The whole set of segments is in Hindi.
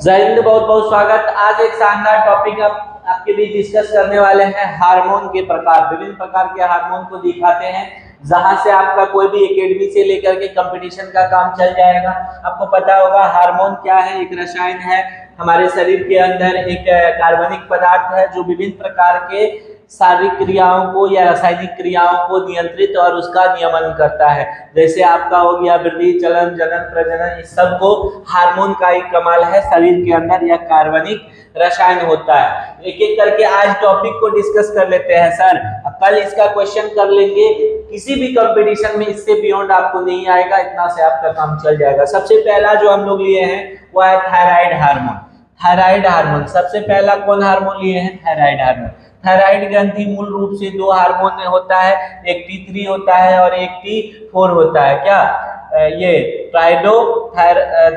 जय हिंद, बहुत बहुत स्वागत। आज एक शानदार टॉपिक आपके बीच डिस्कस करने वाले हैं। हार्मोन के प्रकार, विभिन्न प्रकार के हार्मोन को दिखाते हैं, जहां से आपका कोई भी एकेडमी से लेकर के कंपटीशन का काम चल जाएगा। आपको पता होगा हार्मोन क्या है। एक रसायन है हमारे शरीर के अंदर, एक कार्बनिक पदार्थ है जो विभिन्न प्रकार के शारीरिक क्रियाओं को या रासायनिक क्रियाओं को नियंत्रित और उसका नियमन करता है। जैसे आपका हो गया वृद्धि, चलन, जनन, प्रजनन, इस सब को हार्मोन का एक कमाल है। शरीर के अंदर यह कार्बनिक रसायन होता है। एक एक करके आज टॉपिक को डिस्कस कर लेते हैं सर। कल इसका क्वेश्चन कर लेंगे। किसी भी कंपटीशन में इससे बियॉन्ड आपको नहीं आएगा, इतना से आपका काम चल जाएगा। सबसे पहला जो हम लोग लिए हैं वो है थायराइड हार्मोन। थायराइड हार्मोन सबसे पहला कौन हार्मोन लिए हैं? Thyroid hormone. थायराइड ग्रंथि मूल रूप से दो हार्मोन में होता है, एक T3 होता है और एक T4 होता है। क्या ये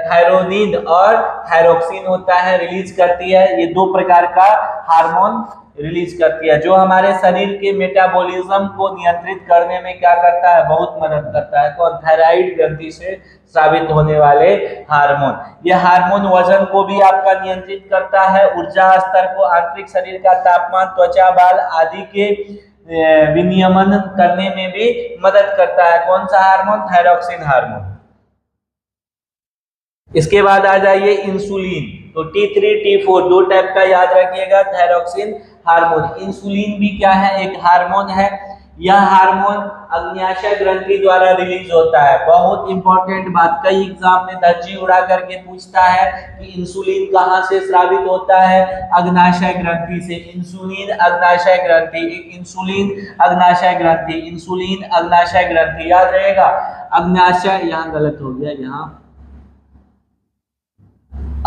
थायरोनिन और थायरोक्सिन होता है, रिलीज करती है। ये दो प्रकार का हार्मोन रिलीज करती है जो हमारे शरीर के मेटाबॉलिज्म को नियंत्रित करने में क्या करता है? बहुत मदद करता है। कौन? थायराइड ग्रंथि से स्रावित होने वाले हार्मोन। यह हार्मोन वजन को भी आपका नियंत्रित करता है, ऊर्जा स्तर को, आंतरिक शरीर का तापमान, त्वचा, बाल आदि के विनियमन करने में भी मदद करता है। कौन सा हार्मोन? Thyroxine hormone. इसके बाद आ जाइए इंसुलिन। तो T3 T4 दो टाइप का याद रखिएगा। थायरोक्सिन हार्मोन, इंसुलिन भी क्या है? एक हार्मोन है। यह हार्मोन अग्न्याशय ग्रंथि द्वारा रिलीज होता है। बहुत इंपॉर्टेंट बात, कई एग्जाम में धज्जी उड़ा करके पूछता है कि इंसुलिन कहां से स्रावित होता है? अग्न्याशय ग्रंथि से। इंसुलिन अग्न्याशय ग्रंथि, इंसुलिन अग्न्याशय ग्रंथि, इंसुलिन अग्न्याशय ग्रंथि, याद रहेगा। अग्न्याशय, यहाँ गलत हो गया, यहाँ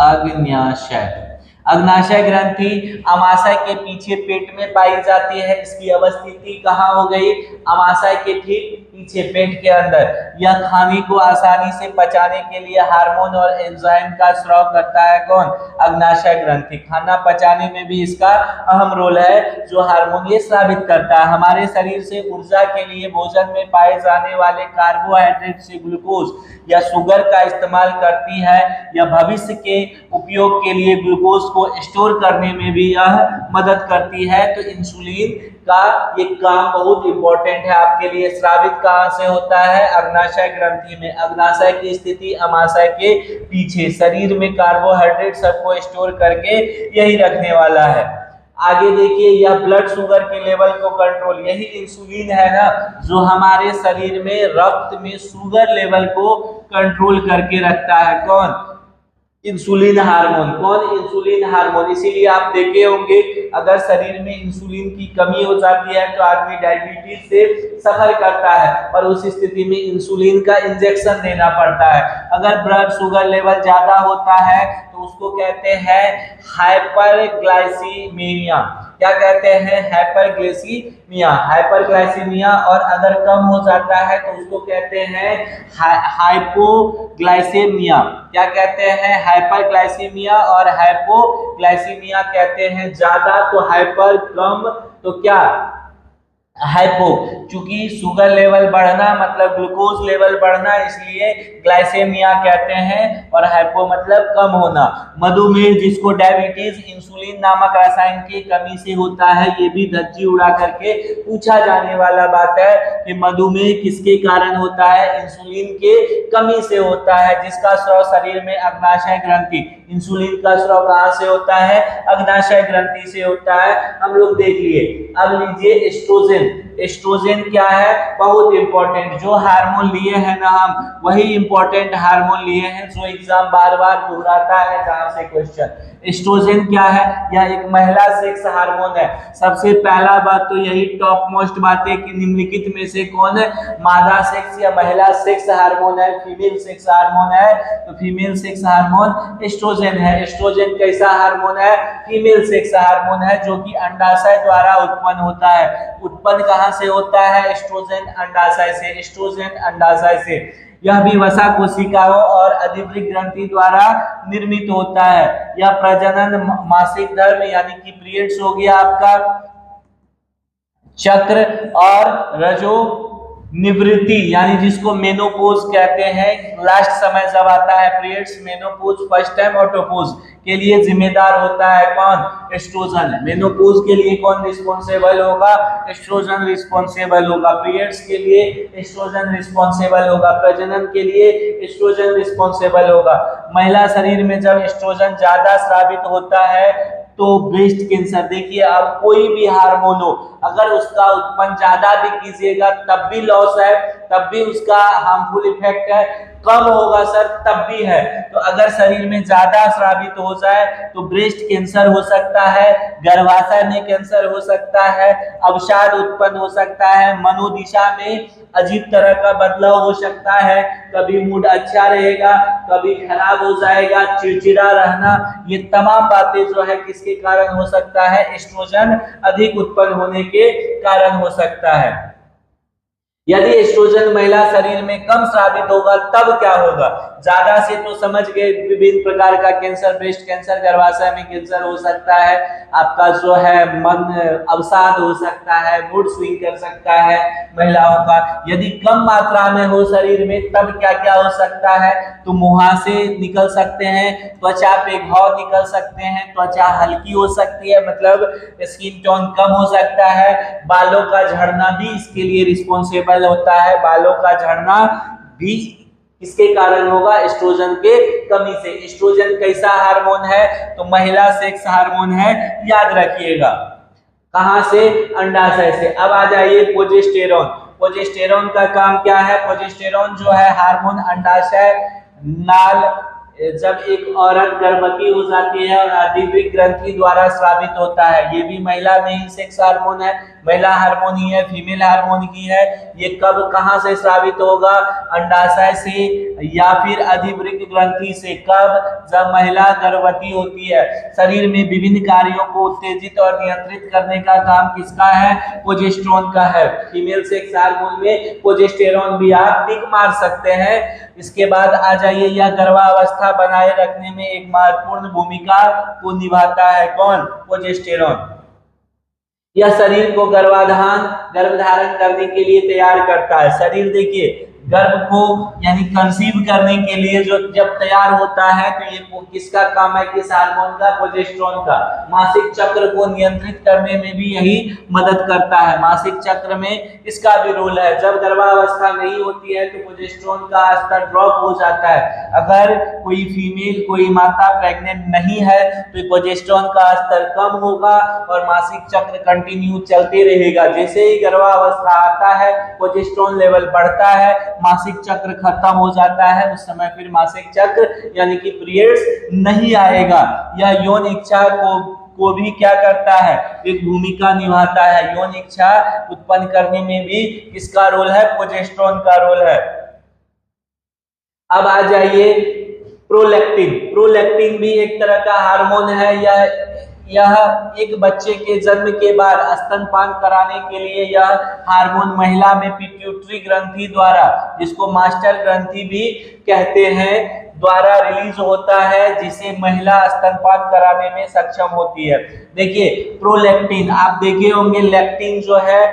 अग्न्याशय। अग्न्याशय ग्रंथि अमाशय के पीछे पेट में पाई जाती है। इसकी अवस्थिति कहाँ हो गई? अमाशय के ठीक पीछे पेट के अंदर। यह खाने को आसानी से पचाने के लिए हार्मोन और एंजाइम का स्राव करता है। कौन? अग्न्याशय ग्रंथि। खाना पचाने में भी इसका अहम रोल है जो हार्मोन ये स्रावित करता है। हमारे शरीर से ऊर्जा के लिए भोजन में पाए जाने वाले कार्बोहाइड्रेट से ग्लूकोज या शुगर का इस्तेमाल करती है। यह भविष्य के उपयोग के लिए ग्लूकोज को स्टोर करने में भी यह मदद करती है। तो इंसुलिन का ये काम बहुत इंपॉर्टेंट है आपके लिए। स्रावित कहां से होता है? अग्न्याशय ग्रंथि में। अग्न्याशय की स्थिति अमाशय के पीछे। शरीर में कार्बोहाइड्रेट सबको स्टोर करके यही रखने वाला है। आगे देखिए, यह ब्लड शुगर के लेवल को कंट्रोल, यही इंसुलिन है ना जो हमारे शरीर में रक्त में शुगर लेवल को कंट्रोल करके रखता है। कौन? Insulin hormone. कौन? Insulin hormone. इसीलिए आप देखे होंगे अगर शरीर में इंसुलिन की कमी हो जाती है तो आदमी डायबिटीज से सफर करता है और उस स्थिति में इंसुलिन का इंजेक्शन देना पड़ता है। अगर ब्लड शुगर लेवल ज्यादा होता है तो उसको कहते हैं हाइपरग्लाइसीमिया। क्या कहते हैं? हाइपरग्लाइसीमिया। हाइपरग्लाइसीमिया। और अगर कम हो जाता है तो उसको कहते हैं हाइपोग्लाइसेमिया। क्या कहते हैं? हाइपरग्लाइसीमिया और हाइपोग्लाइसीमिया कहते हैं ज्यादा, तो हाइपर कम, तो क्या? हाइपो। चूंकि शुगर लेवल बढ़ना मतलब ग्लूकोज लेवल बढ़ना, इसलिए ग्लाइसेमिया कहते हैं, और हाइपो मतलब कम होना। मधुमेह, जिसको डायबिटीज इंसुलिन नामक रसायन की कमी से होता है, ये भी धज्जी उड़ा करके पूछा जाने वाला बात है कि मधुमेह किसके कारण होता है? इंसुलिन के कमी से होता है, जिसका स्राव शरीर में अग्न्याशय ग्रंथि। इंसुलिन का स्राव कहां से होता है? अग्न्याशय ग्रंथि से होता है। हम लोग देख लिए। अब लीजिए एस्ट्रोजन। एस्ट्रोजन क्या है? बहुत इंपॉर्टेंट। जो हार्मोन लिए हैं ना हम, वही इंपॉर्टेंट हार्मोन लिए हैं जो एग्जाम बार बार दोहराता है जहां से क्वेश्चन। एस्ट्रोजन क्या है? यह एक महिला सेक्स हार्मोन है। सबसे पहला बात तो यही टॉप मोस्ट बात है कि निम्नलिखित में से कौन है मादा सेक्स या महिला सेक्स हार्मोन है? फीमेल सेक्स हार्मोन है। तो फीमेल सेक्स हार्मोन एस्ट्रोजन है। एस्ट्रोजन कैसा हार्मोन है? फीमेल सेक्स हार्मोन है जो कि अंडाशय द्वारा उत्पन्न होता है। उत्पन्न कहां से होता है? एस्ट्रोजन अंडाशय से। एस्ट्रोजन अंडाशय से। यह भी वसा कोशिकाओं और अधिवृक्क ग्रंथि द्वारा निर्मित होता है। यह प्रजनन, मासिक धर्म यानी कि पीरियड्स हो गया आपका, चक्र और रजो निवृत्ति यानी जिसको मेनोपोज कहते हैं, लास्ट समय जब आता है पीरियड्स, मेनोपोज फर्स्ट टाइम, ऑटोपोज के लिए जिम्मेदार होता है कौन? एस्ट्रोजन। मेनोपॉज के लिए कौन रिस्पॉन्सिबल होगा? एस्ट्रोजन रिस्पॉन्सिबल होगा। पीरियड्स के लिए एस्ट्रोजन रिस्पॉन्सिबल होगा। प्रजनन के लिए एस्ट्रोजन रिस्पॉन्सिबल होगा। महिला शरीर में जब एस्ट्रोजन ज्यादा स्रावित होता है तो ब्रेस्ट कैंसर, देखिए अब कोई भी हार्मोन हो, अगर उसका उत्पन्न ज्यादा भी कीजिएगा तब भी लॉस है, तब भी उसका हार्मफुल इफेक्ट है, कम होगा सर तब भी है। तो अगर शरीर में ज्यादा स्रावित हो जाए तो ब्रेस्ट कैंसर हो सकता है, गर्भाशय में कैंसर हो सकता है, अवसाद उत्पन्न हो सकता है, मनोदिशा में अजीब तरह का बदलाव हो सकता है, कभी मूड अच्छा रहेगा, कभी खराब हो जाएगा, चिड़चिड़ा रहना, ये तमाम बातें जो है किसके कारण हो सकता है? एस्ट्रोजन अधिक उत्पन्न होने के कारण हो सकता है। यदि एस्ट्रोजन महिला शरीर में कम स्रावित होगा तब क्या होगा? ज्यादा से तो समझ गए, विभिन्न प्रकार का कैंसर, ब्रेस्ट कैंसर, गर्भाशय में कैंसर हो सकता है, आपका जो है मन अवसाद हो सकता है, मूड स्विंग कर सकता है महिलाओं का। यदि कम मात्रा में हो शरीर में तब क्या क्या हो सकता है? तो मुहासे निकल सकते हैं, त्वचा पे घाव निकल सकते हैं, त्वचा हल्की हो सकती है, मतलब स्किन टोन कम हो सकता है, बालों का झड़ना भी इसके लिए रिस्पॉन्सिबल होता है। बालों का झड़ना भी किसके कारण होगा? एस्ट्रोजन के कमी से। एस्ट्रोजन कैसा हार्मोन है? तो महिला सेक्स हार्मोन है, याद रखिएगा। कहां से? अंडाशय से। अब आ जाइए प्रोजेस्टेरॉन। प्रोजेस्टेरॉन का काम क्या है? प्रोजेस्टेरॉन जो है हार्मोन अंडाशय नाल, जब एक औरत गर्भवती हो जाती है और आदिवृक्क ग्रंथि द्वारा स्रावित होता है, ये भी महिला में ही सेक्स हार्मोन है, महिला हार्मोन ही है, फीमेल हार्मोन ही है। ये कब कहां से स्रावित होगा? अंडाशय से या फिर आदिवृक्क ग्रंथि से। कब? जब महिला गर्भवती होती है। शरीर में विभिन्न कार्यों को उत्तेजित और नियंत्रित करने का काम किसका है? प्रोजेस्टेरॉन का है। फीमेल सेक्स हार्मोन में प्रोजेस्टेरॉन भी आप टिक मार सकते हैं। इसके बाद आ जाइए, यह गर्भावस्था बनाए रखने में एक महत्वपूर्ण भूमिका को निभाता है कौन? प्रोजेस्टेरॉन। यह शरीर को गर्भधारण करने के लिए तैयार करता है। शरीर देखिए गर्भ को यानी कंसीव करने के लिए जो जब तैयार होता है तो ये किसका काम है? किस हार्मोन का? प्रोजेस्टेरॉन का। मासिक चक्र को नियंत्रित करने में भी यही मदद करता है। मासिक चक्र में इसका भी रोल है। जब गर्भावस्था नहीं होती है तो प्रोजेस्टेरॉन का स्तर ड्रॉप हो जाता है। अगर कोई फीमेल, कोई माता प्रेग्नेंट नहीं है तो प्रोजेस्टेरॉन का स्तर कम होगा और मासिक चक्र कंटिन्यू चलते रहेगा। जैसे ही गर्भावस्था आता है प्रोजेस्टेरॉन लेवल बढ़ता है, मासिक चक्र खत्म हो जाता है, उस समय फिर मासिक चक्र यानी कि पीरियड्स नहीं आएगा। यह यौन इच्छा को भी क्या करता है? एक भूमिका निभाता है। यौन इच्छा उत्पन्न करने में भी किसका रोल है? प्रोजेस्टेरॉन का रोल है। अब आ जाइए प्रोलैक्टिन। प्रोलैक्टिन भी एक तरह का हार्मोन है। यह एक बच्चे के जन्म के बाद स्तनपान कराने के लिए यह हार्मोन महिला में पिट्यूटरी ग्रंथि द्वारा, जिसको मास्टर ग्रंथि भी कहते हैं, द्वारा रिलीज होता है, जिसे महिला स्तनपान कराने में सक्षम होती है। देखिए प्रोलैक्टिन, आप देखे होंगे लैक्टिन जो है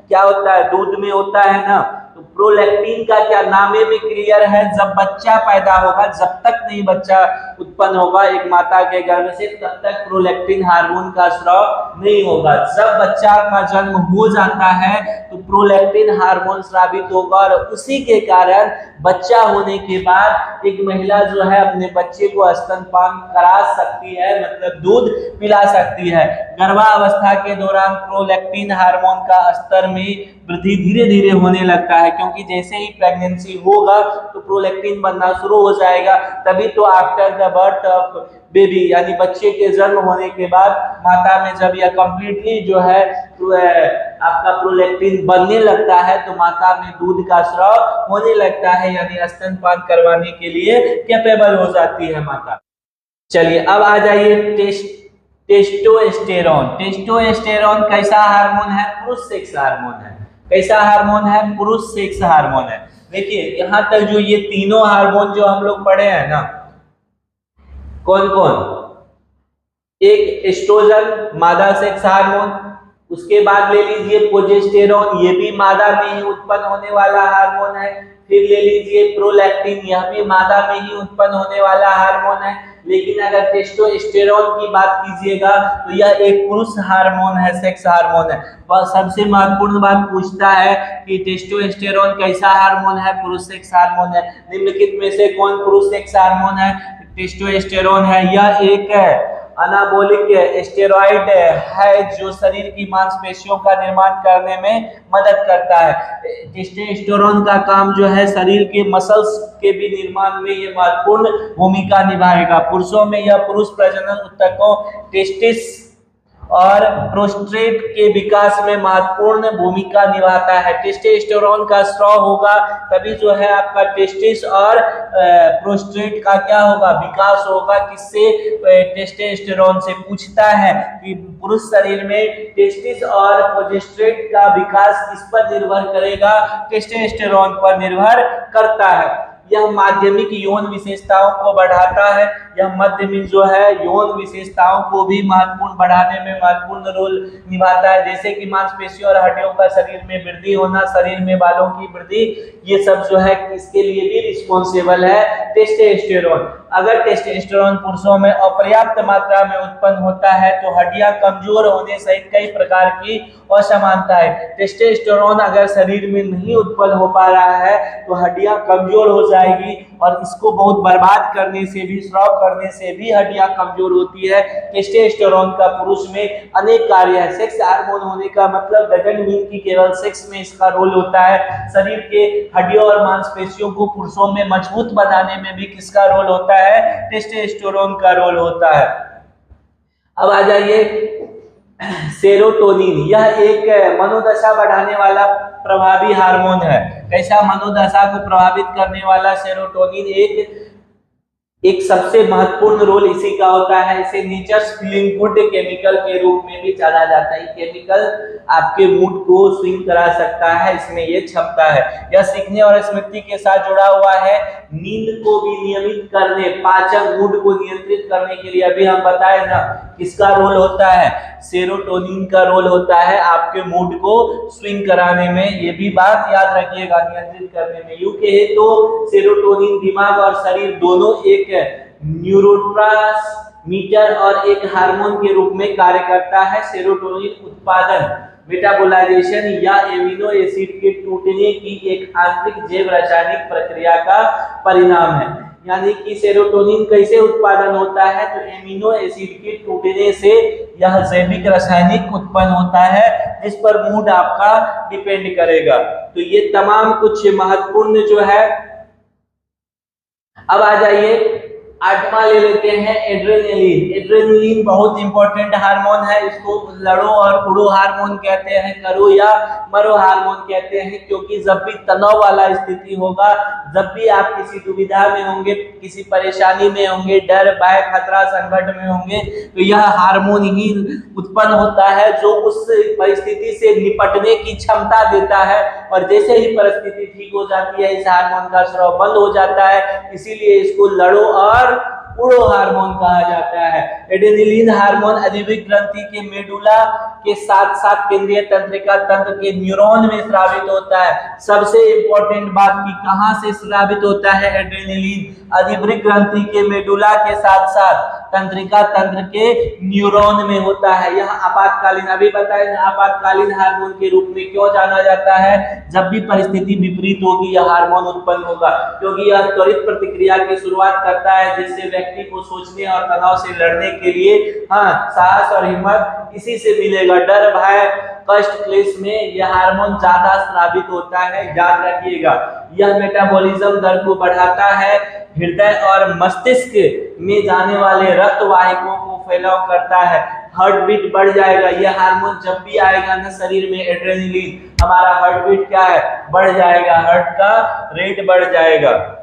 क्या होता है? दूध में होता है ना। तो प्रोलैक्टिन का क्या नाम में क्लियर है, जब बच्चा पैदा होगा, जब तक नहीं बच्चा उत्पन्न होगा एक माता के गर्भ से, तब तक प्रोलैक्टिन हार्मोन का स्राव नहीं होगा। जब बच्चा का जन्म हो जाता है तो प्रोलैक्टिन हार्मोन स्रावित होगा और उसी के कारण बच्चा होने के बाद एक महिला जो है अपने बच्चे को स्तनपान करा सकती है, मतलब दूध पिला सकती है। गर्भावस्था के दौरान प्रोलैक्टिन हार्मोन का स्तर में वृद्धि धीरे धीरे होने लगता है, क्योंकि जैसे ही प्रेगनेंसी होगा तो प्रोलैक्टिन बनना शुरू हो जाएगा। तभी तो after the birth of baby यानी बच्चे के जन्म होने के बाद माता में जब यह कंप्लीटली जो है आपका प्रोलैक्टिन बनने लगता है तो माता में दूध का स्राव होने लगता है, यानी स्तनपान करवाने के लिए कैपेबल हो जाती है माता। चलिए अब आ जाइए टेस्टोस्टेरोन। टेस्टोस्टेरोन कैसा हार्मोन है? पुरुष सेक्स हार्मोन है। कैसा हार्मोन है? पुरुष सेक्स हार्मोन है। देखिए यहाँ तक जो ये तीनों हार्मोन जो हम लोग पढ़े हैं ना, कौन कौन? एक एस्ट्रोजन मादा सेक्स हार्मोन, उसके बाद ले लीजिए प्रोजेस्टेरॉन, ये भी मादा में ही उत्पन्न होने वाला हार्मोन है। फिर ले लीजिए प्रोलैक्टिन, यह भी मादा में ही उत्पन्न होने वाला हार्मोन है। लेकिन अगर टेस्टोस्टेरोन की बात कीजिएगा तो यह एक पुरुष हार्मोन है, सेक्स हार्मोन है। और सबसे महत्वपूर्ण बात पूछता है कि टेस्टोस्टेरोन कैसा हार्मोन है, पुरुष सेक्स हार्मोन है। निम्नलिखित में से कौन पुरुष सेक्स हार्मोन है? टेस्टोस्टेरोन है। यह एक अनाबोलिक स्टेरॉइड है जो शरीर की मांसपेशियों का निर्माण करने में मदद करता है। टेस्टोस्टेरोन का काम जो है शरीर के मसल्स के भी निर्माण में ये महत्वपूर्ण भूमिका निभाएगा। पुरुषों में यह पुरुष प्रजनन ऊतकों टेस्टिस और प्रोस्टेट के विकास में महत्वपूर्ण भूमिका निभाता है। टेस्टोस्टेरोन का स्राव होगा तभी जो है आपका टेस्टिस और प्रोस्टेट का क्या होगा, विकास होगा। किससे? टेस्टोस्टेरोन से। पूछता है कि पुरुष शरीर में टेस्टिस और प्रोस्टेट का विकास किस पर निर्भर करेगा? टेस्टोस्टेरोन पर निर्भर करता है। यह माध्यमिक यौन विशेषताओं को बढ़ाता है। यह मध्य में जो है यौन विशेषताओं को भी महत्वपूर्ण बढ़ाने में महत्वपूर्ण रोल निभाता है, जैसे कि मांसपेशियों और हड्डियों का शरीर में वृद्धि होना, शरीर में बालों की वृद्धि, ये सब जो है इसके लिए भी रिस्पॉन्सिबल है टेस्टोस्टेरोन। अगर टेस्टोस्टेरोन पुरुषों में अपर्याप्त मात्रा में उत्पन्न होता है तो हड्डियां कमजोर होने सहित कई प्रकार की असमानता है। टेस्टोस्टेरोन अगर शरीर में नहीं उत्पन्न हो पा रहा है तो हड्डियां कमजोर हो जाएगी और इसको बहुत बर्बाद करने से भी, स्राव करने से भी हड्डियां कमजोर होती है। टेस्टोस्टेरोन का पुरुष में अनेक कार्य है। सेक्स हार्मोन होने का मतलब डजंट मीन कि केवल सेक्स में इसका रोल होता है। शरीर के हड्डियों और मांसपेशियों को पुरुषों में मजबूत बनाने में भी किसका रोल होता है? टेस्टोस्टेरोन का रोल होता है। अब आ जाइए सेरोटोनिन। यह एक मनोदशा बढ़ाने वाला प्रभावी हार्मोन है। कैसा? मनोदशा को प्रभावित करने वाला सेरोटोनिन एक सबसे महत्वपूर्ण रोल इसी का होता है। इसे नेचर्स फीलिंग गुड केमिकल के रूप में भी जाना जाता है। केमिकल आपके मूड को स्विंग करा सकता है, इसमें ये क्षमता है। यह सीखने और स्मृति के साथ जुड़ा हुआ है। नींद को भी नियमित करने, पाचन, मूड को नियंत्रित करने के लिए अभी हम बताए ना किसका रोल होता है? सेरोटोनिन का रोल होता है आपके मूड को स्विंग कराने में। ये भी बात याद रखिएगा, नियंत्रित करने में। यूं कहे तो सेरोटोनिन दिमाग और शरीर दोनों एक न्यूरोट्रांसमीटर और एक हार्मोन के रूप में कार्य करता है। सेरोटोनिन उत्पादन, मेटाबोलाइजेशन या एमिनो एसिड के टूटने की एक आंतरिक जैव रासायनिक प्रक्रिया का परिणाम है। यानी कि सेरोटोनिन कैसे उत्पादन होता है? तो एमिनो एसिड के टूटने से यह जैविक रासायनिक उत्पन्न होता है जिस पर मूड आपका डिपेंड करेगा। तो ये तमाम कुछ महत्वपूर्ण जो है। अब आ जाइए आठवां ले लेते हैं एड्रेनलिन। एड्रेनलिन बहुत इंपॉर्टेंट हार्मोन है। इसको लड़ो और उड़ो हार्मोन कहते हैं, करो या मरो हार्मोन कहते हैं, क्योंकि जब भी तनाव वाला स्थिति होगा, जब भी आप किसी दुविधा में होंगे, किसी परेशानी में होंगे, डर, भय, खतरा, संकट में होंगे, तो यह हार्मोन ही उत्पन्न होता है जो उस परिस्थिति से निपटने की क्षमता देता है। और जैसे ही परिस्थिति ठीक हो जाती है इस हार्मोन का स्राव बंद हो जाता है। इसीलिए इसको लड़ो और उड़ो हार्मोन कहा जाता है। एड्रेनलिन हार्मोन अधिविक ग्रंथि के मेडुला के साथ साथ केंद्रीय तंत्रिका तंत्र के न्यूरॉन में स्रावित होता है। सबसे इंपॉर्टेंट बात कि कहां से स्रावित होता है एड्रेनलिन? अधिवृक्क ग्रंथि के मेडुला के साथ साथ तंत्रिका तंत्र के न्यूरॉन में होता है। यह आपातकालीन, अभी बताएं, आपातकालीन हार्मोन के रूप में क्यों जाना जाता है? जब भी परिस्थिति विपरीत होगी यह हार्मोन उत्पन्न होगा, क्योंकि यह त्वरित प्रतिक्रिया की शुरुआत करता है जिससे व्यक्ति को सोचने और तनाव से लड़ने के लिए साहस और हिम्मत इसी से मिलेगा। डर, भय, कष्ट, क्लेश में यह हार्मोन ज्यादा स्रावित होता है, याद रखिएगा। यह मेटाबॉलिज्म दर को बढ़ाता है, हृदय और मस्तिष्क में जाने वाले रक्त वाहिकों को फैलाव करता है, हार्ट बीट बढ़ जाएगा। यह हार्मोन जब भी आएगा ना शरीर में एड्रेनलिन, हमारा हार्ट बीट क्या है? बढ़ जाएगा, हार्ट का रेट बढ़ जाएगा।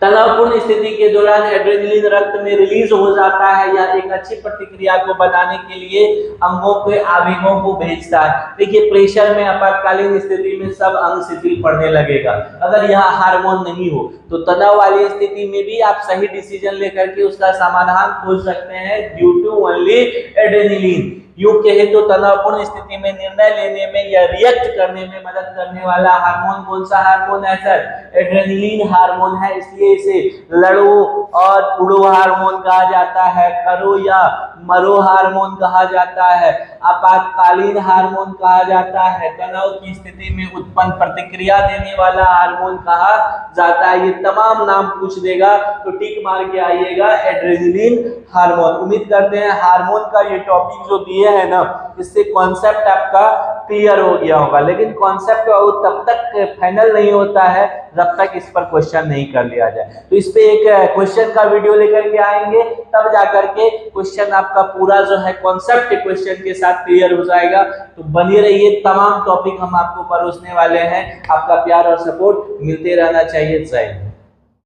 तनावपूर्ण स्थिति के दौरान एड्रेनलिन रक्त में रिलीज हो जाता है या एक अच्छी प्रतिक्रिया को बनाने के लिए अंगों के आवेगों को भेजता है। देखिए प्रेशर में, आपातकालीन स्थिति में सब अंग शिथिल पड़ने लगेगा अगर यह हार्मोन नहीं हो। तो तनाव वाली स्थिति में भी आप सही डिसीजन लेकर के उसका समाधान खोज सकते हैं ड्यू टू ओनली एड्रेनलिन। यूं कहे तो तनावपूर्ण स्थिति में निर्णय लेने में या रिएक्ट करने में मदद करने वाला हार्मोन कौन सा हार्मोन है सर? एड्रेनलिन हार्मोन है, इसलिए इसे लड़ो और उड़ो हार्मोन कहा जाता है, करो या मरो हार्मोन कहा जाता है, आपातकालीन हार्मोन कहा जाता है, तनाव की स्थिति में उत्पन्न प्रतिक्रिया देने वाला हार्मोन कहा जाता है। ये तमाम नाम पूछ देगा तो टिक मार के आइएगा एड्रेनलिन हार्मोन। उम्मीद करते हैं हार्मोन का ये टॉपिक जो दिए है ना, इससे कॉन्सेप्ट आपका क्लियर हो गया होगा, लेकिन कॉन्सेप्ट तब तक फाइनल नहीं होता है जब तक इस पर क्वेश्चन नहीं कर लिया जाए। तो इस पे एक क्वेश्चन का वीडियो लेकर के आएंगे, तब जाकर के क्वेश्चन आपका पूरा जो है कॉन्सेप्ट क्वेश्चन के साथ क्लियर हो जाएगा। तो बने रहिए, तमाम टॉपिक हम आपको परोसने वाले हैं। आपका प्यार और सपोर्ट मिलते रहना चाहिए। जय हिंद।